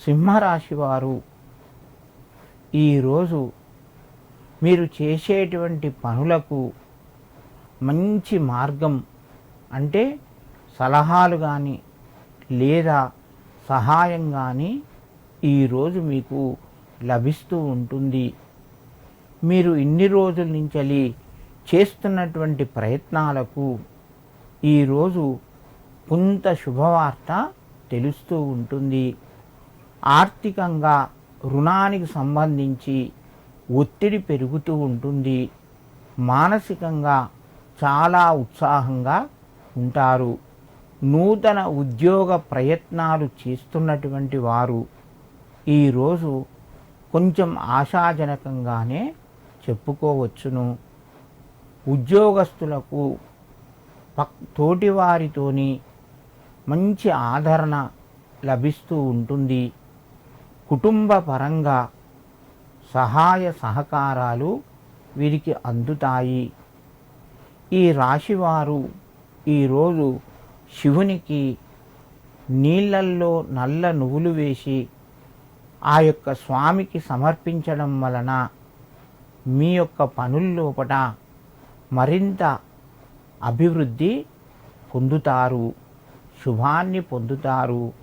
సింహరాశి వారు ఈరోజు మీరు చేసేటువంటి పనులకు మంచి మార్గం అంటే సలహాలు కానీ లేదా సహాయం కానీ ఈరోజు మీకు లభిస్తూ ఉంటుంది. మీరు ఇన్ని రోజుల నుంచి చేస్తున్నటువంటి ప్రయత్నాలకు ఈరోజు కొంత శుభవార్త తెలుస్తూ ఉంటుంది. ఆర్థికంగా రుణానికి సంబంధించి ఒత్తిడి పెరుగుతూ ఉంటుంది. మానసికంగా చాలా ఉత్సాహంగా ఉంటారు. నూతన ఉద్యోగ ప్రయత్నాలు చేస్తున్నటువంటి వారు ఈరోజు కొంచెం ఆశాజనకంగానే చెప్పుకోవచ్చును. ఉద్యోగస్తులకు తోటివారితోని మంచి ఆదరణ లభిస్తూ ఉంటుంది. కుటుంబ పరంగా సహాయ సహకారాలు వీరికి అందుతాయి. ఈ రాశివారు ఈరోజు శివునికి నీళ్ళల్లో నల్ల నువ్వులు వేసి ఆ యొక్క స్వామికి సమర్పించడం వలన మీ యొక్క పనుల్లోపట మరింత అభివృద్ధి పొందుతారు, శుభాన్ని పొందుతారు.